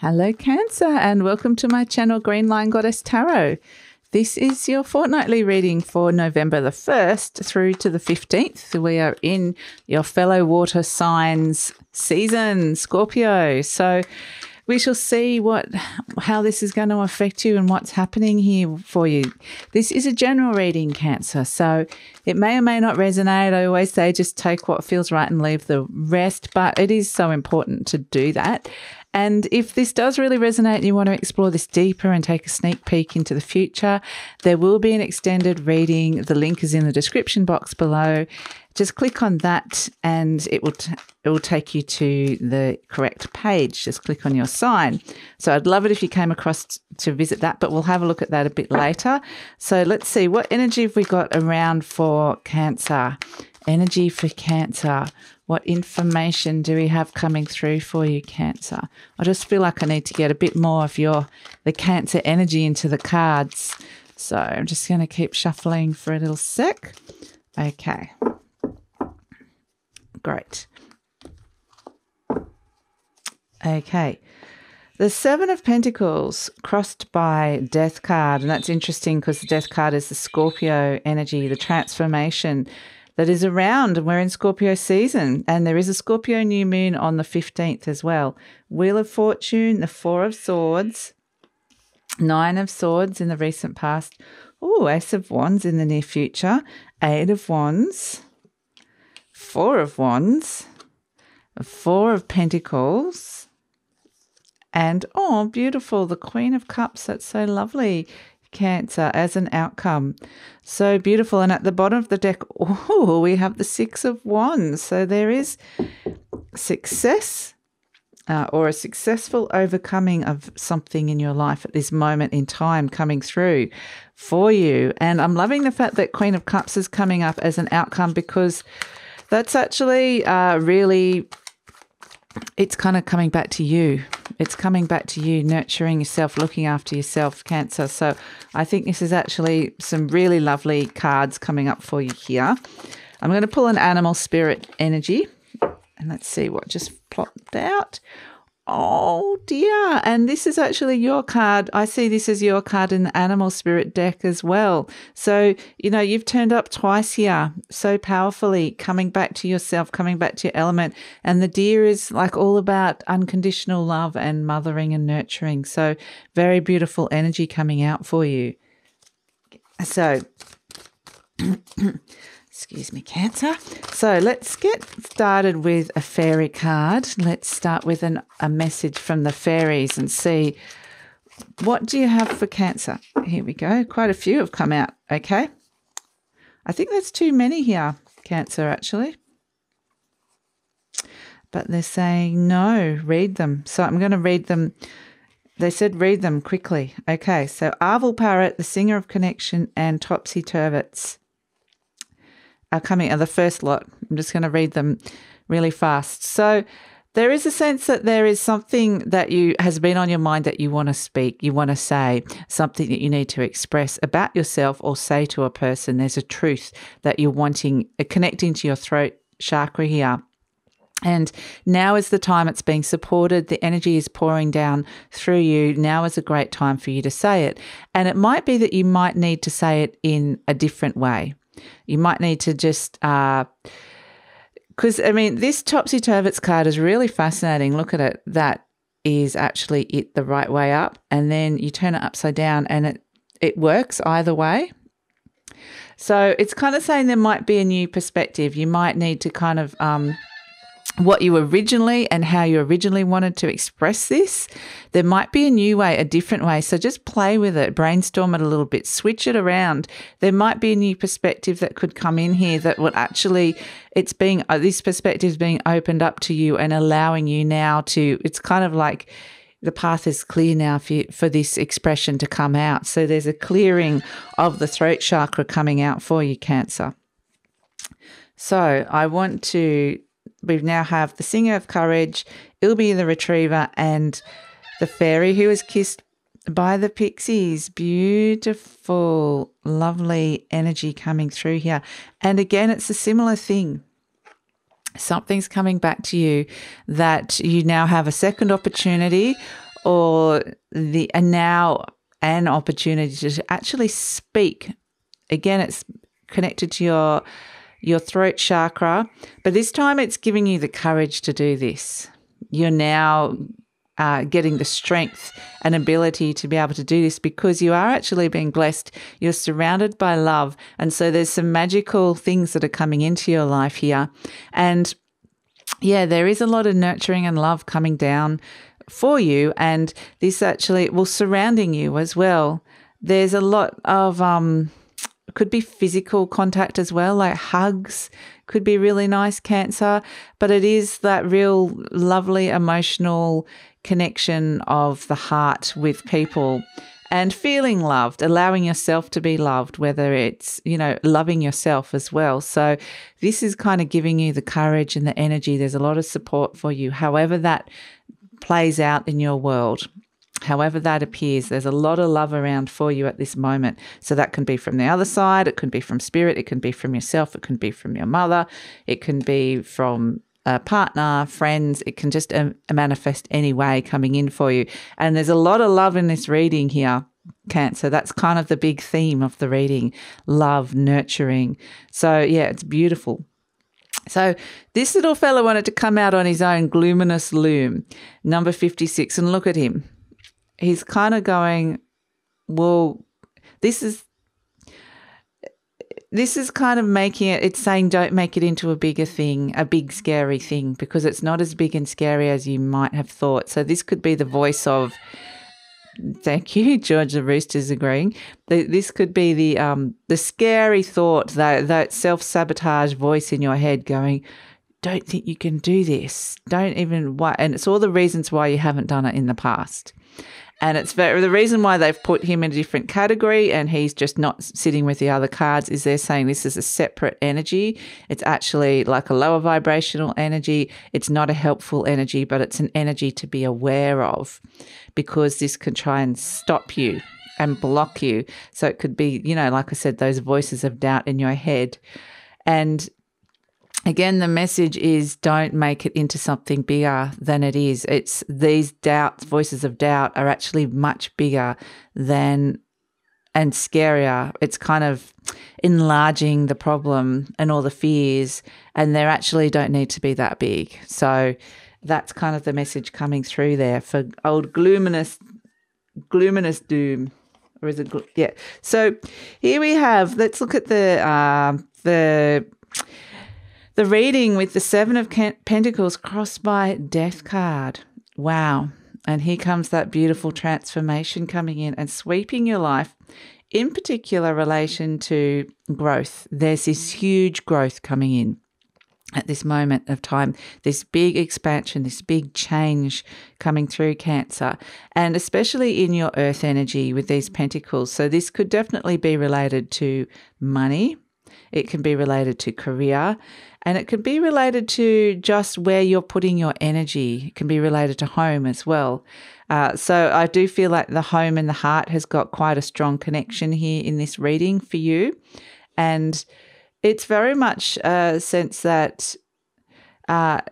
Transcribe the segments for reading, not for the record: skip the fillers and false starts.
Hello Cancer and welcome to my channel GreenLion Goddess Tarot. This is your fortnightly reading for November the 1st through to the 15th. We are in your fellow water signs season, Scorpio. So we shall see how this is going to affect you and what's happening here for you. This is a general reading, Cancer, so it may or may not resonate. I always say just take what feels right and leave the rest, but it is so important to do that. And if this does really resonate and you want to explore this deeper and take a sneak peek into the future, there will be an extended reading. The link is in the description box below. Just click on that and it will take you to the correct page. Just click on your sign. So I'd love it if you came across to visit that, but we'll have a look at that a bit later. So let's see, what energy have we got around for Cancer? Energy for Cancer. What information do we have coming through for you, Cancer? I just feel like I need to get a bit more of the Cancer energy into the cards. So I'm just going to keep shuffling for a little sec. Okay. Great. Okay. The Seven of Pentacles crossed by Death card. And that's interesting because the Death card is the Scorpio energy, the transformation that is around. We're in Scorpio season and there is a Scorpio new moon on the 15th as well. Wheel of Fortune, the Four of Swords, Nine of Swords in the recent past. Oh, Ace of Wands in the near future. Eight of Wands, Four of Wands, Four of Pentacles, and oh, beautiful, the Queen of Cups. That's so lovely. Cancer as an outcome. So beautiful. And at the bottom of the deck, oh, we have the Six of Wands. So there is success or a successful overcoming of something in your life at this moment in time coming through for you. And I'm loving the fact that Queen of Cups is coming up as an outcome because that's actually really, it's kind of coming back to you. It's coming back to you, nurturing yourself, looking after yourself, Cancer. So I think this is actually some really lovely cards coming up for you here. I'm going to pull an animal spirit energy and let's see what just plopped out. Oh dear. And this is actually your card. I see this as your card in the animal spirit deck as well. So, you know, you've turned up twice here so powerfully, coming back to yourself, coming back to your element. And the deer is like all about unconditional love and mothering and nurturing. So very beautiful energy coming out for you. So excuse me, Cancer. So let's get started with a fairy card. Let's start with a message from the fairies and see what do you have for Cancer. Here we go. Quite a few have come out. Okay. I think that's too many here, Cancer, actually. But they're saying no, read them. So I'm going to read them. They said read them quickly. Okay. So Arval Parrot, the Singer of Connection, and Topsy Turvets are coming, the first lot. I'm just going to read them really fast. So there is a sense that there is something that has been on your mind that you want to speak, you want to say, something that you need to express about yourself or say to a person. There's a truth that you're wanting, connecting to your throat chakra here. And now is the time it's being supported. The energy is pouring down through you. Now is a great time for you to say it. And it might be that you might need to say it in a different way. You might need to just, because, I mean, this Topsy Turvets card is really fascinating. Look at it. That is actually it the right way up. And then you turn it upside down and it works either way. So it's kind of saying there might be a new perspective. You might need to kind of what you originally and how you originally wanted to express this. There might be a new way, a different way. So just play with it, brainstorm it a little bit, switch it around. There might be a new perspective that could come in here that would actually, this perspective is being opened up to you and allowing you now to, it's kind of like the path is clear now for this expression to come out. So there's a clearing of the throat chakra coming out for you, Cancer. So we now have the Singer of Courage, Ilby the Retriever, and the Fairy who is kissed by the Pixies. Beautiful, lovely energy coming through here. And again, it's a similar thing. Something's coming back to you that you now have a second opportunity or now an opportunity to actually speak. Again, it's connected to your throat chakra, but this time it's giving you the courage to do this. You're now getting the strength and ability to be able to do this because you are actually being blessed. You're surrounded by love. And so there's some magical things that are coming into your life here. And yeah, there is a lot of nurturing and love coming down for you. And this actually will surrounding you as well. There's a lot of, could be physical contact as well, like hugs could be really nice, Cancer. But it is that real lovely emotional connection of the heart with people and feeling loved, allowing yourself to be loved, whether it's, loving yourself as well. So this is kind of giving you the courage and the energy. There's a lot of support for you, however that plays out in your world. However that appears, there's a lot of love around for you at this moment. So that can be from the other side. It can be from spirit. It can be from yourself. It can be from your mother. It can be from a partner, friends. It can just manifest any way coming in for you. And there's a lot of love in this reading here, Cancer. That's kind of the big theme of the reading, love, nurturing. So yeah, it's beautiful. So this little fella wanted to come out on his own Gluminous Loom, number 56, and look at him. He's kind of going, well, this is kind of making it, it's saying don't make it into a bigger thing, a big scary thing, because it's not as big and scary as you might have thought. So this could be the voice of, thank you, George the Rooster's agreeing. This could be the scary thought, that self-sabotage voice in your head going, don't think you can do this. Don't even, and it's all the reasons why you haven't done it in the past. And it's the reason why they've put him in a different category and he's just not sitting with the other cards is they're saying this is a separate energy. It's actually like a lower vibrational energy. It's not a helpful energy, but it's an energy to be aware of because this can try and stop you and block you. So it could be, like I said, those voices of doubt in your head. And again, the message is don't make it into something bigger than it is. It's these voices of doubt are actually much bigger than and scarier. It's kind of enlarging the problem and all the fears, and they actually don't need to be that big. So that's kind of the message coming through there for old Gluminous Doom. Or is it? Yeah. So here we have, let's look at the reading with the Seven of Pentacles crossed by Death card. Wow. And here comes that beautiful transformation coming in and sweeping your life, in particular relation to growth. There's this huge growth coming in at this moment of time, this big expansion, this big change coming through, Cancer, and especially in your earth energy with these pentacles. So this could definitely be related to money. It can be related to career, and it can be related to just where you're putting your energy. It can be related to home as well. So I do feel like the home and the heart has got quite a strong connection here in this reading for you. And it's very much a sense that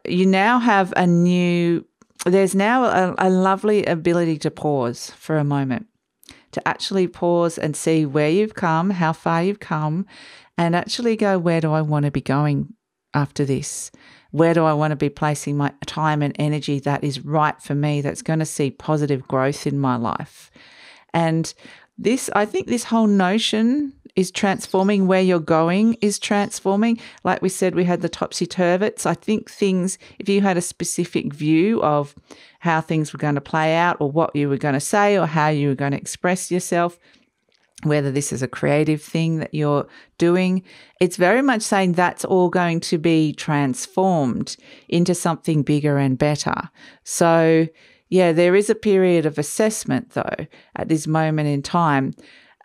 you now have there's now a lovely ability to pause for a moment, to actually pause and see where you've come, how far you've come, and actually go, where do I want to be going after this? Where do I want to be placing my time and energy that is right for me, that's going to see positive growth in my life? And I think this whole notion is transforming. Where you're going is transforming. Like we said, we had the topsy-turvets. I think if you had a specific view of how things were going to play out or what you were going to say or how you were going to express yourself, whether this is a creative thing that you're doing, it's very much saying that's all going to be transformed into something bigger and better. So, yeah, there is a period of assessment, though, at this moment in time.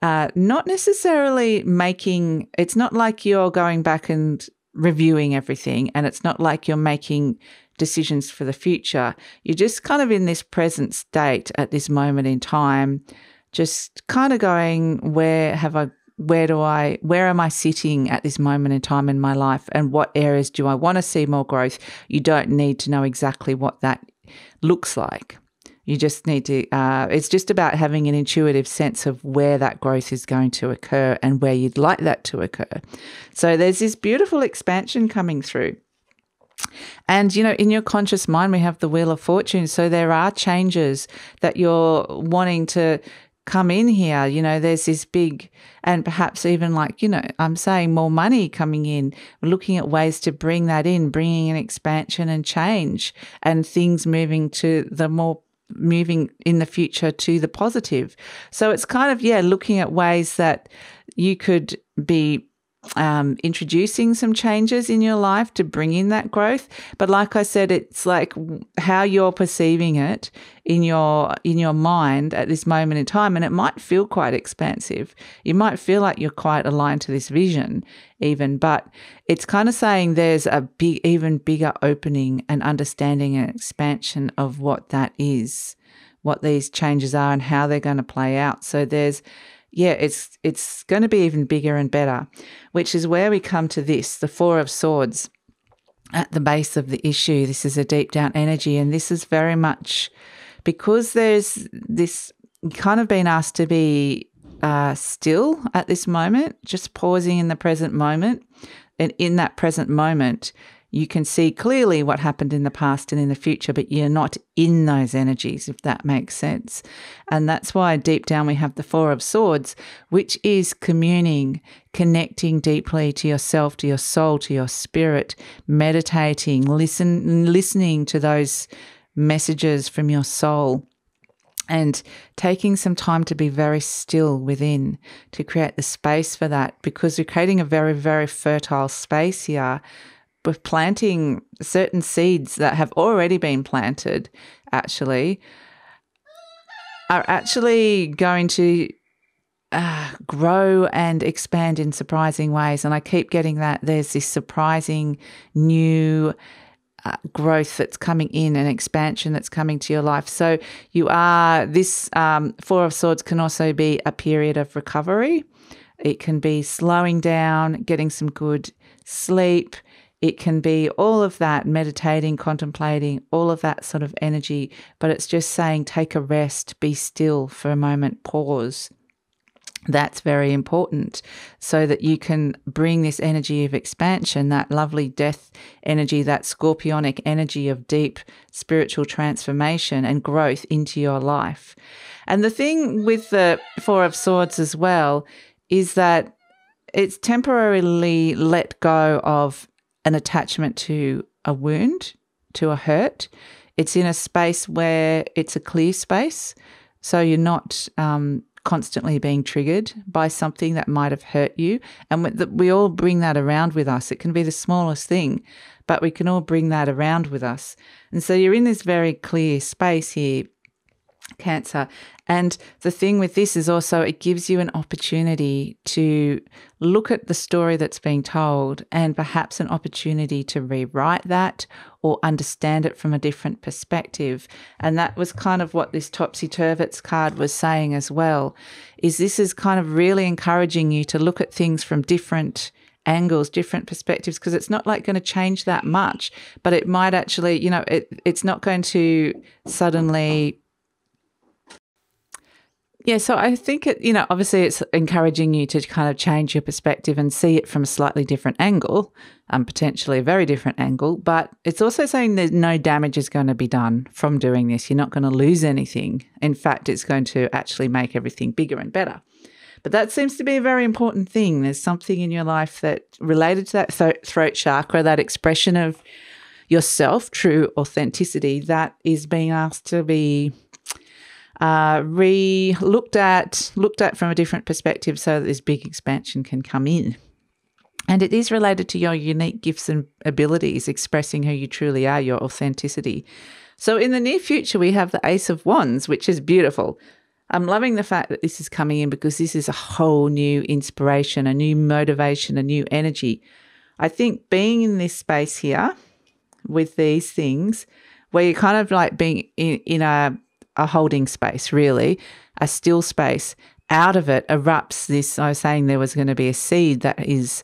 Not necessarily it's not like you're going back and reviewing everything, and it's not like you're making decisions for the future. You're just kind of in this present state at this moment in time, just kind of going, where am I sitting at this moment in time in my life, and what areas do I want to see more growth? You don't need to know exactly what that looks like. You just need to, it's just about having an intuitive sense of where that growth is going to occur and where you'd like that to occur. So there's this beautiful expansion coming through. And, you know, in your conscious mind, we have the Wheel of Fortune. So there are changes that you're wanting to come in here. You know, there's this big, and perhaps even like, you know, I'm saying more money coming in. We're looking at ways to bring that in, bringing an expansion and change and things moving in the future to the positive. So it's kind of, looking at ways that you could be introducing some changes in your life to bring in that growth. But like I said, it's like how you're perceiving it in your mind at this moment in time. And it might feel quite expansive. You might feel like you're quite aligned to this vision even, but it's kind of saying there's a big, even bigger opening and understanding and expansion of what that is, what these changes are and how they're going to play out. So there's, it's going to be even bigger and better, which is where we come to this, the Four of Swords at the base of the issue. This is a deep down energy, and this is very much because there's this kind of been asked to be still at this moment, just pausing in the present moment. And in that present moment, you can see clearly what happened in the past and in the future, but you're not in those energies, if that makes sense. And that's why deep down we have the Four of Swords, which is communing, connecting deeply to yourself, to your soul, to your spirit, meditating, listening to those messages from your soul, and taking some time to be very still within, to create the space for that, because you're creating a very, very fertile space here. We're planting certain seeds that have already been planted, actually, are actually going to grow and expand in surprising ways. And I keep getting that there's this surprising new growth that's coming in, and expansion that's coming to your life. So you are, this Four of Swords can also be a period of recovery. It can be slowing down, getting some good sleep. It can be all of that, meditating, contemplating, all of that sort of energy. But it's just saying take a rest, be still for a moment, pause. That's very important, so that you can bring this energy of expansion, that lovely death energy, that scorpionic energy of deep spiritual transformation and growth into your life. And the thing with the Four of Swords as well is that it's temporarily let go of an attachment to a wound, to a hurt. It's in a space where it's a clear space, so you're not constantly being triggered by something that might have hurt you. And we all bring that around with us. It can be the smallest thing, but we can all bring that around with us. And so you're in this very clear space here, Cancer. And the thing with this is also it gives you an opportunity to look at the story that's being told, and perhaps an opportunity to rewrite that or understand it from a different perspective. And that was kind of what this Topsy-Turvets card was saying as well, is this is kind of really encouraging you to look at things from different angles, different perspectives, because it's not like going to change that much, but it might actually, you know, it's not going to suddenly... Yeah, so I think, obviously it's encouraging you to kind of change your perspective and see it from a slightly different angle, potentially a very different angle, but it's also saying that no damage is going to be done from doing this. You're not going to lose anything. In fact, it's going to actually make everything bigger and better. But that seems to be a very important thing. There's something in your life that related to that throat chakra, that expression of yourself, true authenticity, that is being asked to be looked at from a different perspective, so that this big expansion can come in. And it is related to your unique gifts and abilities, expressing who you truly are, your authenticity. So in the near future, we have the Ace of Wands, which is beautiful. I'm loving the fact that this is coming in, because this is a whole new inspiration, a new motivation, a new energy. I think being in this space here with these things, where you're kind of like being in a holding space, really, a still space, out of it erupts this. I was saying there was going to be a seed that is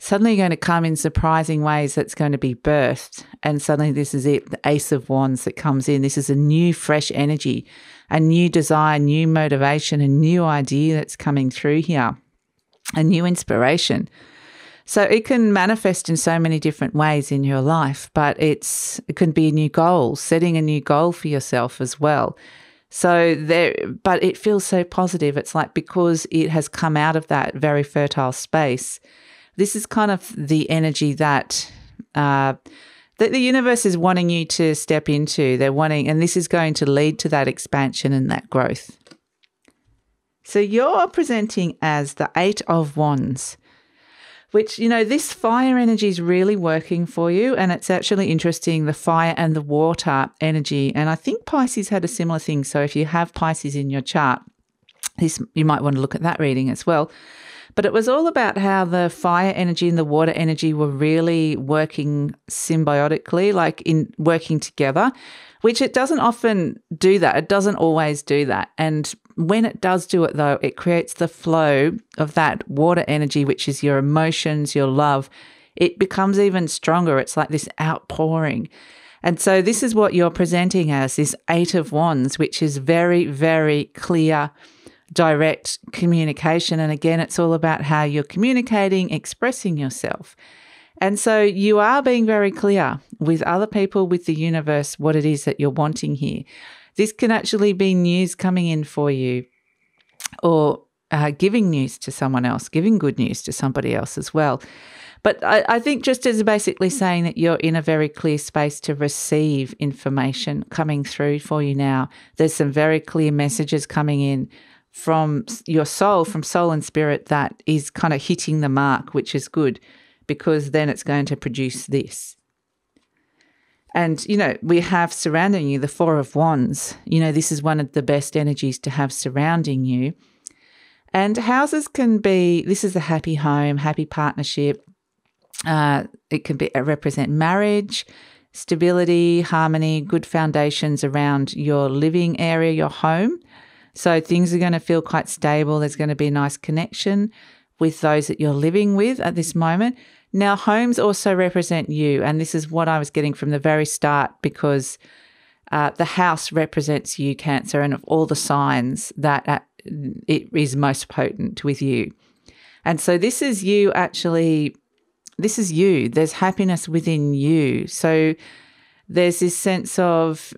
suddenly going to come in surprising ways that's going to be birthed. And suddenly this is it, the Ace of Wands that comes in. This is a new, fresh energy, a new desire, new motivation, a new idea that's coming through here, a new inspiration. So it can manifest in so many different ways in your life, but it can be a new goal, setting a new goal for yourself as well. So but it feels so positive. It's like because it has come out of that very fertile space, this is kind of the energy that the universe is wanting you to step into. They're wanting, and this is going to lead to that expansion and that growth. So you're presenting as the Eight of Wands, which, this fire energy is really working for you. And it's actually interesting, the fire and the water energy. And I think Pisces had a similar thing. So if you have Pisces in your chart, you might want to look at that reading as well. But it was all about how the fire energy and the water energy were really working symbiotically, like in working together, which it doesn't often do that. It doesn't always do that. And when it does do it, though, it creates the flow of that water energy, which is your emotions, your love. It becomes even stronger. It's like this outpouring. And so this is what you're presenting as, this Eight of Wands, which is very, very clear, direct communication. And again, it's all about how you're communicating, expressing yourself. And so you are being very clear with other people, with the universe, what it is that you're wanting here. This can actually be news coming in for you, or giving news to someone else, giving good news to somebody else as well. But I think just as basically saying that you're in a very clear space to receive information coming through for you now. There's some very clear messages coming in from your soul, from soul and spirit, that is kind of hitting the mark, which is good, because then it's going to produce this. And, we have surrounding you the Four of Wands. This is one of the best energies to have surrounding you. And houses can be, this is a happy home, happy partnership. It can be represent marriage, stability, harmony, good foundations around your living area, your home. So things are going to feel quite stable. There's going to be a nice connection with those that you're living with at this moment. Now, homes also represent you, and this is what I was getting from the very start, because the house represents you, Cancer, and of all the signs that it is most potent with you. And so this is you actually, this is you. There's happiness within you. So there's this sense of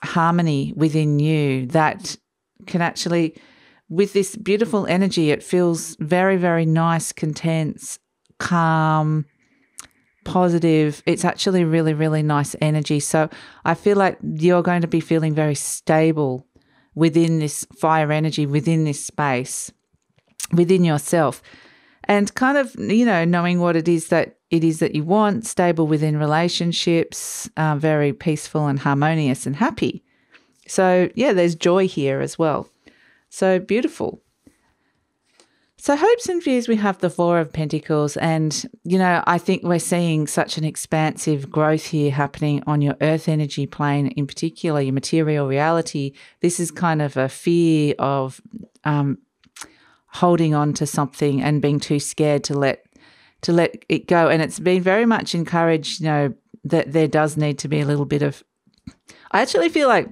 harmony within you that can actually, with this beautiful energy, it feels very, very nice, content, calm, positive. It's actually really, really nice energy. So I feel like you're going to be feeling very stable within this fire energy, within this space, within yourself, and kind of, knowing what it is that you want, stable within relationships, very peaceful and harmonious and happy. So yeah, there's joy here as well. So beautiful. So hopes and fears, we have the Four of Pentacles, and, I think we're seeing such an expansive growth here happening on your earth energy plane, in particular, your material reality. This is kind of a fear of holding on to something and being too scared to let it go. And it's been very much encouraged, that there does need to be a little bit of, I actually feel like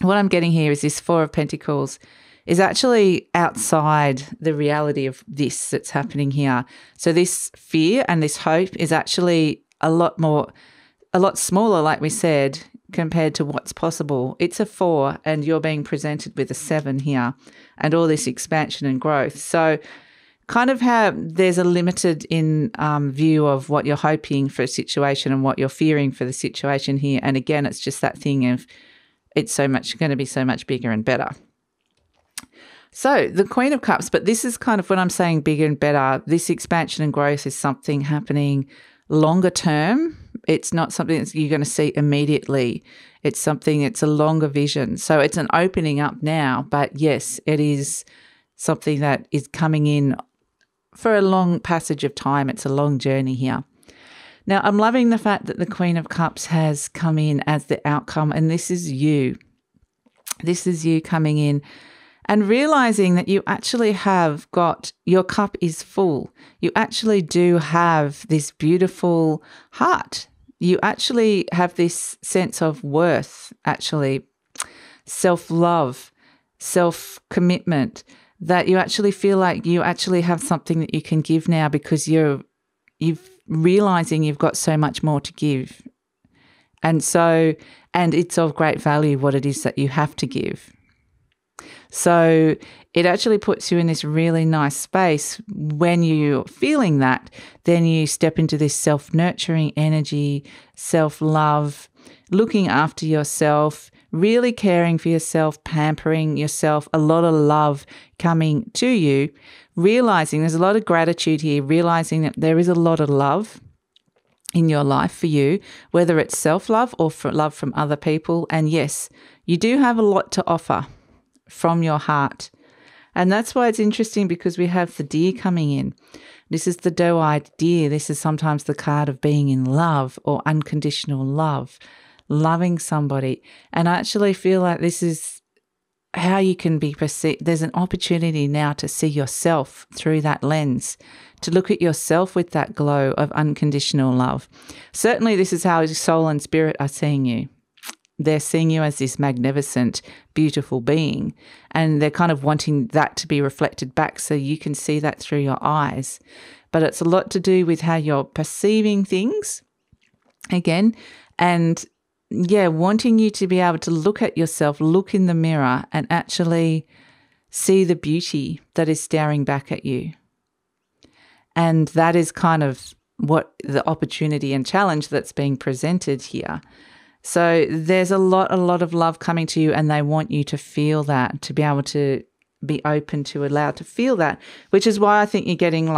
what I'm getting here is this Four of Pentacles is actually outside the reality of this that's happening here. So this fear and this hope is actually a lot smaller, like we said, compared to what's possible. It's a 4 and you're being presented with a 7 here, and all this expansion and growth. So kind of how there's a limited view of what you're hoping for a situation and what you're fearing for the situation here. And again, it's just that thing of it's going to be so much bigger and better. So the Queen of Cups, but this is kind of when I'm saying bigger and better, this expansion and growth is something happening longer term. It's not something that you're going to see immediately. It's a longer vision. So it's an opening up now, but yes, it is something that is coming in for a long passage of time. It's a long journey here. Now, I'm loving the fact that the Queen of Cups has come in as the outcome, and this is you. This is you coming in and realizing that you actually have got, your cup is full. You actually do have this beautiful heart. You actually have this sense of worth, actually, self-love, self-commitment, that you actually feel like you actually have something that you can give now because you're realizing you've got so much more to give. And it's of great value what it is that you have to give. So it actually puts you in this really nice space. When you're feeling that, then you step into this self-nurturing energy, self-love, looking after yourself, really caring for yourself, pampering yourself, a lot of love coming to you, realizing there's a lot of gratitude here, realizing that there is a lot of love in your life for you, whether it's self-love or for love from other people. And yes, you do have a lot to offer from your heart. And that's why it's interesting, because we have the deer coming in. This is the doe-eyed deer. This is sometimes the card of being in love or unconditional love, loving somebody. And I actually feel like this is how you can be perceived. There's an opportunity now to see yourself through that lens, to look at yourself with that glow of unconditional love. Certainly this is how soul and spirit are seeing you. They're seeing you as this magnificent, beautiful being, and they're kind of wanting that to be reflected back so you can see that through your eyes. But it's a lot to do with how you're perceiving things, again, and wanting you to be able to look at yourself, look in the mirror and actually see the beauty that is staring back at you. And that is kind of what the opportunity and challenge that's being presented here. So there's a lot of love coming to you, and they want you to feel that, to be able to be open to, allowed to feel that, which is why I think you're getting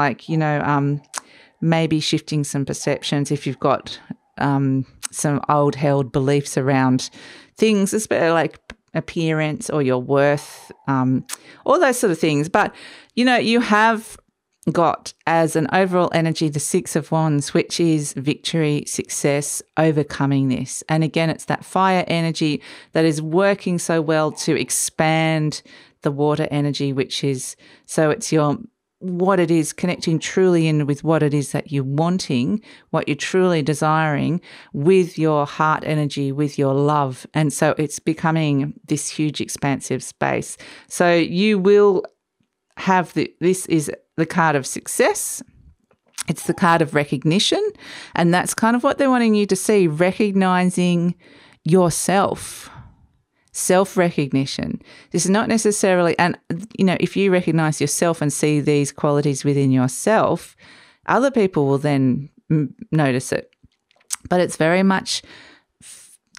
maybe shifting some perceptions if you've got some old held beliefs around things, especially like appearance or your worth, all those sort of things. But, you have got as an overall energy the Six of Wands, which is victory, success, overcoming this. And again, it's that fire energy that is working so well to expand the water energy, which is, so it's what it is, connecting truly in with what it is that you're wanting, what you're truly desiring, with your heart energy, with your love. And so it's becoming this huge expansive space. So you will have this is the card of success. It's the card of recognition. And that's kind of what they're wanting you to see, recognizing yourself. Self-recognition. This is not necessarily, and if you recognize yourself and see these qualities within yourself, other people will then notice it. But it's very much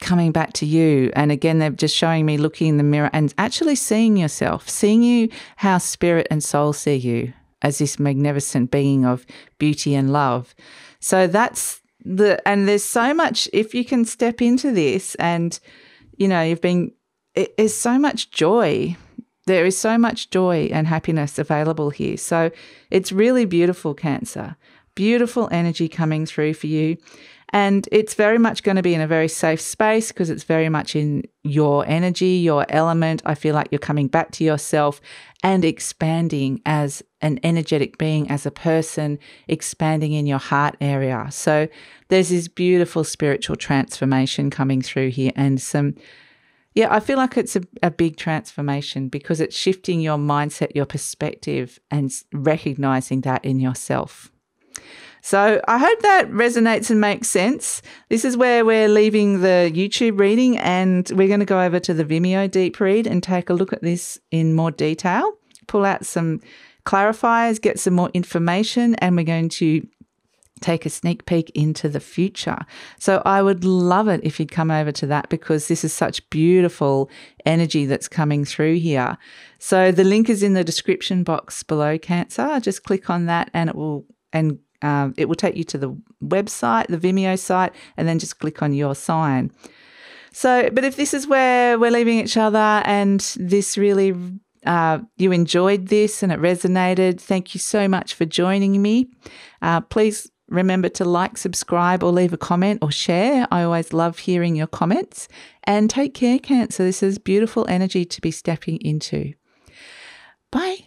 coming back to you. And again, they're just showing me looking in the mirror and actually seeing yourself, seeing you how spirit and soul see you as this magnificent being of beauty and love. So that's and there's so much, if you can step into this and, it is so much joy. There is so much joy and happiness available here. So it's really beautiful, Cancer. Beautiful energy coming through for you. And it's very much going to be in a very safe space because it's very much in your energy, your element. I feel like you're coming back to yourself and expanding as an energetic being, as a person, expanding in your heart area. So there's this beautiful spiritual transformation coming through here, and I feel like it's a big transformation because it's shifting your mindset, your perspective, and recognizing that in yourself. So I hope that resonates and makes sense. This is where we're leaving the YouTube reading, and we're going to go over to the Vimeo deep read and take a look at this in more detail, pull out some clarifiers, get some more information, and we're going to take a sneak peek into the future. So I would love it if you'd come over to that, because this is such beautiful energy that's coming through here. So the link is in the description box below, Cancer. Just click on that and it will take you to the website, the Vimeo site, and then just click on your sign. So, but if this is where we're leaving each other and this really, you enjoyed this and it resonated, thank you so much for joining me. Please remember to like, subscribe, or leave a comment or share. I always love hearing your comments. And take care, Cancer. This is beautiful energy to be stepping into. Bye.